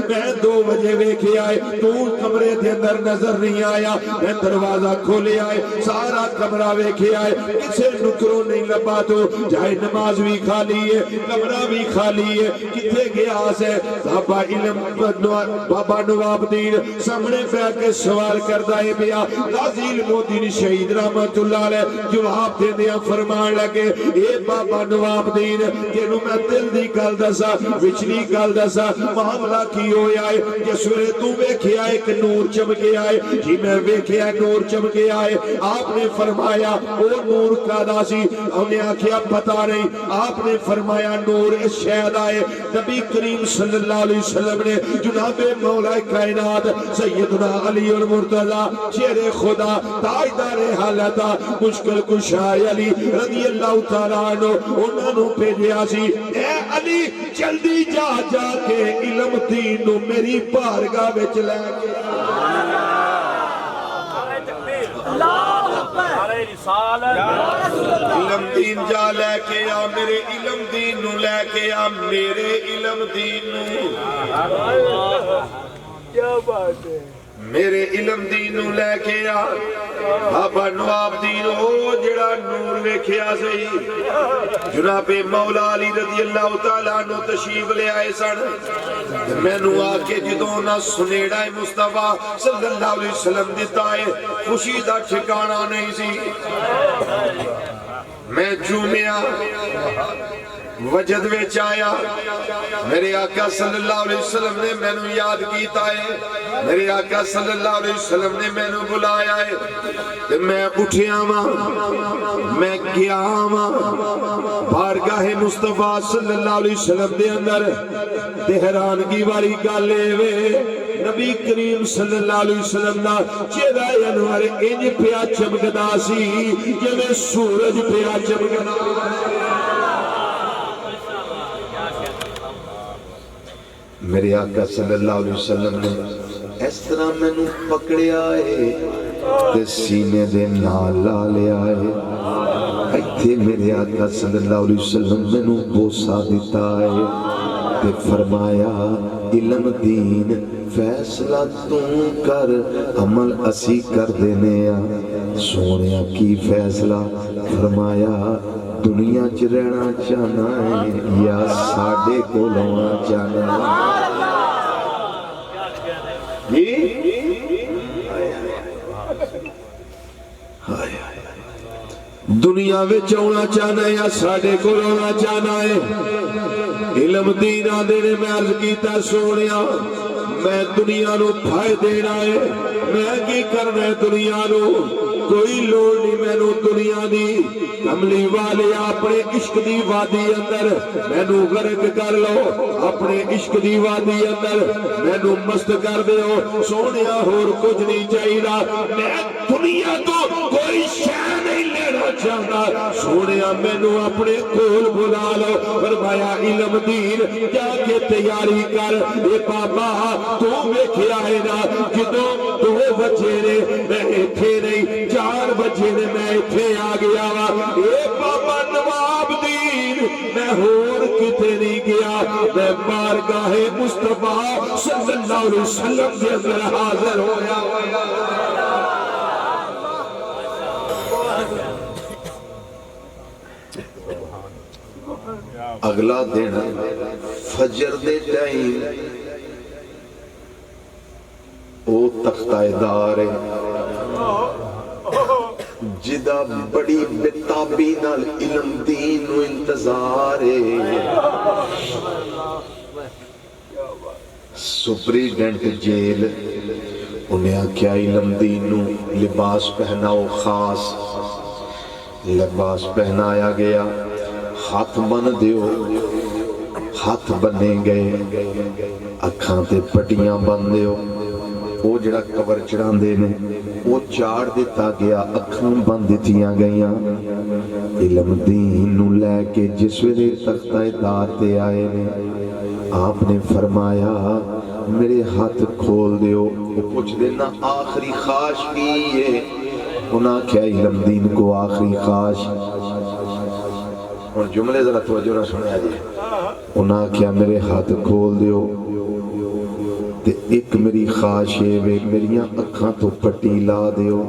میں 2 بجے ویکھے آئے تو کمرے دے اندر نظر نہیں آیا میں دروازہ کھولے آئے سارا کمرہ ویکھے آئے کسے نکروں نہیں لبا تو جائے نماز بھی کھالی ہے کمرہ بھی خالی ہے کتھے گیا سے بابا علم بابا نواب دین سامنے پہ آکے سوال کردہ ہے بیا غازی المدین شہید رحمت اللہ علیہ جواب دے دیا فرمان لگے اے بابا نواب دین تینوں میں دل دی گل دسا وچلی گل دسا معاملہ کی ہوئے آئے کہ سورے تو ویکھے آئے کہ نور چمکے آئے جی میں ویکھے آئے نور چمکے آئے آپ نے فرمایا او نور کا داسی انہیں آکھیا پتا نہیں آپ نے فرمایا نور اس شہد آئے نبی کریم صلی اللہ علیہ وسلم نے جناب مولا کائنات سیدنا علی المرتضی شیر خدا تاجدار حالتا مشکل کشائے علی رضی اللہ تعالیٰ عنہ انہوں نے بھیجیا سی اے علی جلدی جا جا کے علم دین نو میری بارگاہ وچ لے کے علم دین جا لے کے آ میرے علم دین نو لے کے آ میرے علم دین نو کیا بات ہے میرے علم دین نو لے کے آ بابا نواب دین ہو جڑا نور ویکھیا سی جناب مولا علی رضی اللہ تعالیٰ عنہ تشریف لے آئے سن میں نو آکے جدوں نہ سنیڑا مصطفیٰ صلی اللہ علیہ وسلم دیتا ہے خوشی دا ٹھکانہ نہیں سی میں جومیا وجد وچ آیا میرے آقا صلی اللہ علیہ وسلم نے میں نو یاد کیتا ہے میرے آقا صلی اللہ علیہ وسلم نے میں نو بلایا ہے میں اٹھیا ماں میں گیا ماں بارگاہ مصطفیٰ صلی اللہ علیہ وسلم دے اندر حیرانگی والی گالے وے نبی کریم صلی اللہ علیہ وسلم نا چہرہ انور انج پیا چمکدا سی جویں سورج پیا چمکدا میرے آقا صلی اللہ علیہ وسلم نے اس طرح میں نو پکڑیا ہے تے سینے دے نال لا لیا ہے ایتھے میرے آقا صلی اللہ علیہ وسلم میں نو بوسا دیتا ہے تے فرمایا علم دین فیصلہ تم کر عمل اسی کر دینے سونیا کی فیصلہ فرمایا دنیا چ رہنا چاہنا ہے یا ساڑے کو لونا چاہنا ہے دنیا میں چونا چاہنا ہے یا ساڑے کو لونا چاہنا ہے علم دین آدھے نے میں عرض کیتا سونیا میں دنیا نو پھائے دینا ہے میں کی کرنا ہے دنیا نو کوئی لوڑ نہیں میں نو دنیا دی کملی والے اپنے عشق دی وادی اندر میں نو غرق کر لو اپنے عشق دی وادی اندر میں نو مست کر دے ہو سونیا ہور کچھ نہیں چاہیدا میں دنیا تو کوئی شے نہیں لینا چاہتا سونیا میں نو اپنے کول بلا لو فرمایا علم دین جا کے تیاری کر اے بابا تو ویکھیا ہے نا جدوں 2 بجے نے میں ایتھے نہیں 4 بجے نے میں ایتھے آ گیا وا اے بابا نواب دین میں ہور کتے نہیں گیا میں بارگاہ مصطفیٰ صلی اللہ علیہ وسلم کے اندر حاضر ہویا اگلا دن فجر دے ٹائم او تختہ دار جدا بڑی بتابی نال علم دین و انتظار سپریڈنٹ جیل انہیں کیا علم دین نو لباس پہناؤ خاص لباس پہنایا گیا ہاتھ بن دیو ہاتھ بنے گئے اکھاں تے پٹیاں بن دیو وہ جڑا قبر چڑھان دے نے وہ چاڑ دیتا گیا اکھاں بن دیتیاں گئیاں علم دین نو لے کے جس ویلے تختہ دار تے آئے نے آپ نے فرمایا میرے ہاتھ کھول دیو وہ پوچھ دینا آخری خواہش کی ہے انہاں کیا علم دین کو آخری خواہش اور جملے ذرا توجہ نہ سنے آجی انہاں کیا میرے ہاتھ کھول دیو تے ایک میری خواہش ہے وے میریاں اکھاں تو پٹی لا دیو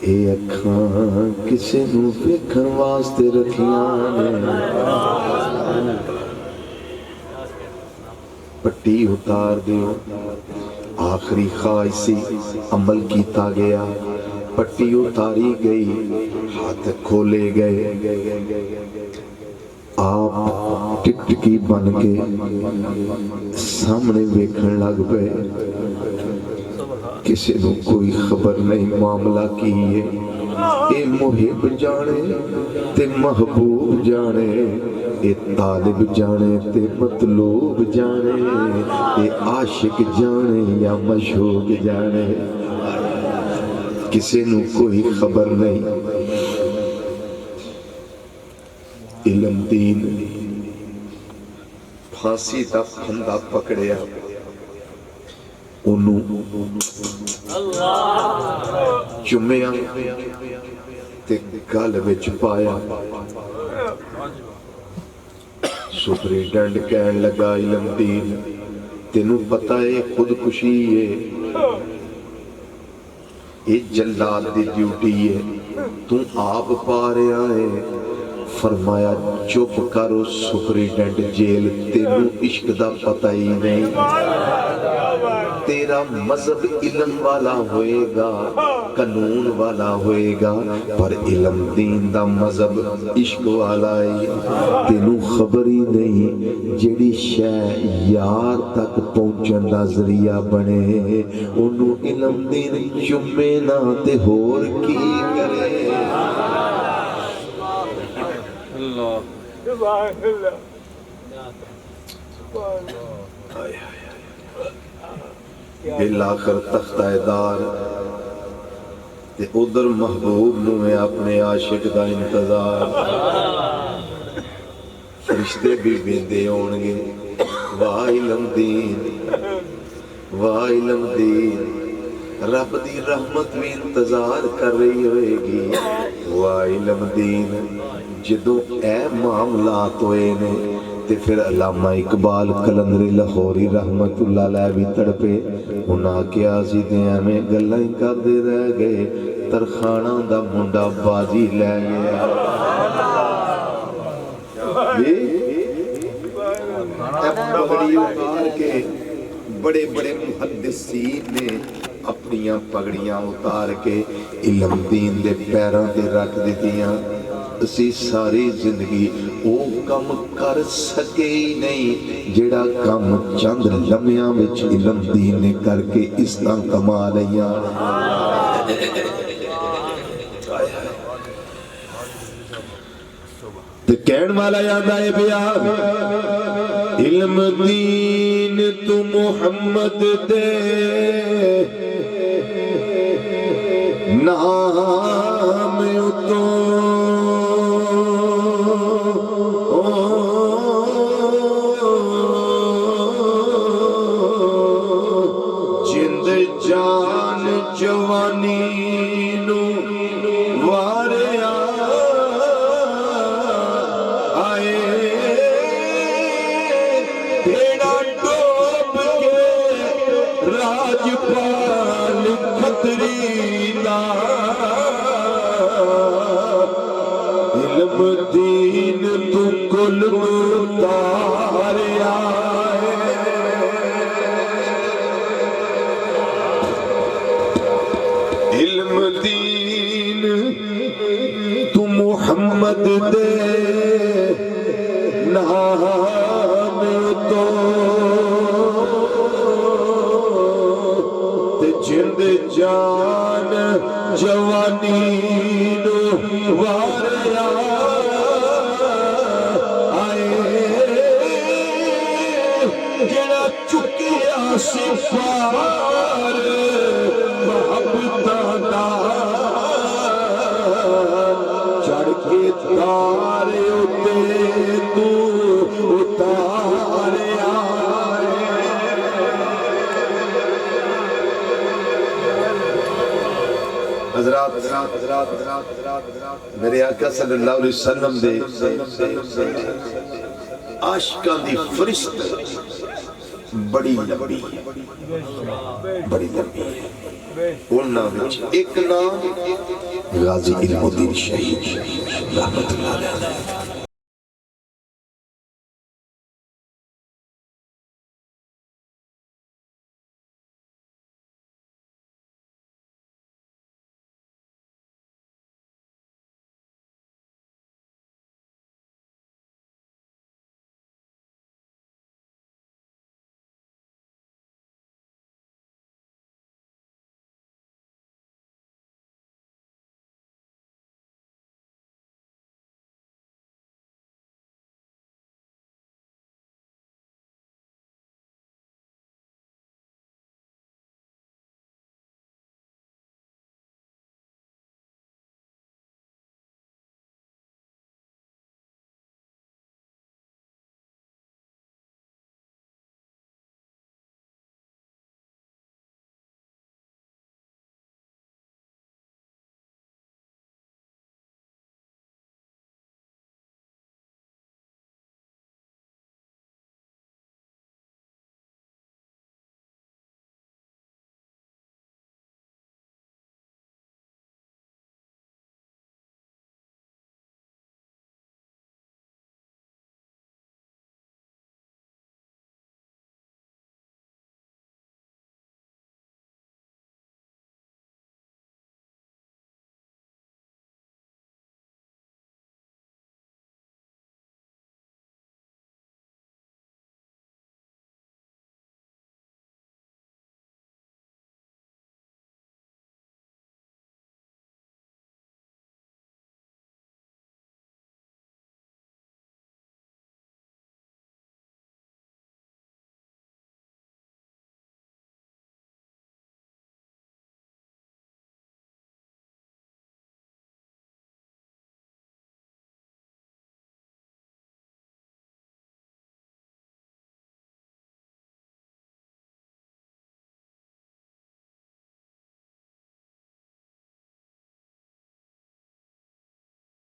اے اکھاں کسے نو ویکھن واسطے رکھیاں نے پٹی اتار دیو آخری خواہش سی عمل کیتا گیا پٹی اتاری گئی ہاتھ کھولے گئے آپ ٹک ٹکی بن کے سامنے ویکھن لگ پے کسی نو کوئی خبر نہیں معاملہ کی ہے اے محب جانے تے محبوب جانے اے طالب جانے تے مطلوب جانے اے عاشق جانے یا مشوق جانے کسی نو کوئی خبر نہیں علم دین پھانسی دا پھندا پکڑیا انہوں چمیاں تے گل وچ پایا سپرنٹینڈنٹ کہن لگا علم دین تینوں پتہ ہے خودکشی ہے یہ جلاد دی ڈیوٹی ہے تو آپ پا رہا ہے فرمایا چپ کرو سپرنٹینڈنٹ جیل تینوں عشق دا پتہ ہی نہیں تیرا مذہب علم والا ہوئے گا قانون والا ہوئے گا پر علم دین دا مذہب عشق والا ہے تینوں خبر ہی نہیں جیڑی شے یار تک پہنچن دا ذریعہ بنے انہوں علم دین چمے نہ تے ہور کی کرے اللہ سبحان اللہ سبحان اللہ بالآخر تختہ دار تے ادھر محبوب نو میں اپنے عاشق دا انتظار فرشتے بھی بیندے ہونگے واہ علم دین واہ علم دین رب دی رحمت بھی انتظار کر رہی ہوئے گی واہ علم دین جدو اے معاملات ہوئے نے تے پھر علامہ اقبال قلندر لاہوری رحمت اللہ علیہ بھی تڑپے انہاں کیا سی دیاں میں گلائیں کر دے رہ گئے ترخانہ دا منڈا بازی لے گیا پگڑی اتار کے بڑے بڑے محدثین نے اپنیاں پگڑیاں اتار کے علم دین دے پیروں تے رکھ دیتیاں اسی ساری زندگی او کم کر سکے ہی نہیں جیڑا کم چند لمحیاں وچ علم دین نے کر کے اس طرح کما لیا تے کہن والا یاد آئے بیا علم دین تو محمد دے نام اتو جند جان جوانی نو واریا آئے بھیڑا ڈوب کے راجپال کھتری دا علم دین تو کل متاریا علم دین تو محمد دے نام تو تے جند جان جوانی نو واریا آئے جڑا چکیا سفار محبتاں دا چڑھ کے تارے اتے تو اتارے حضرات میرے آقا صلی اللہ علیہ وسلم دے عاشقاں دی فرشت بڑی لمبی بڑی لمبی ان نام ایک نام غازی علم الدین شہید رحمت اللہ علیہ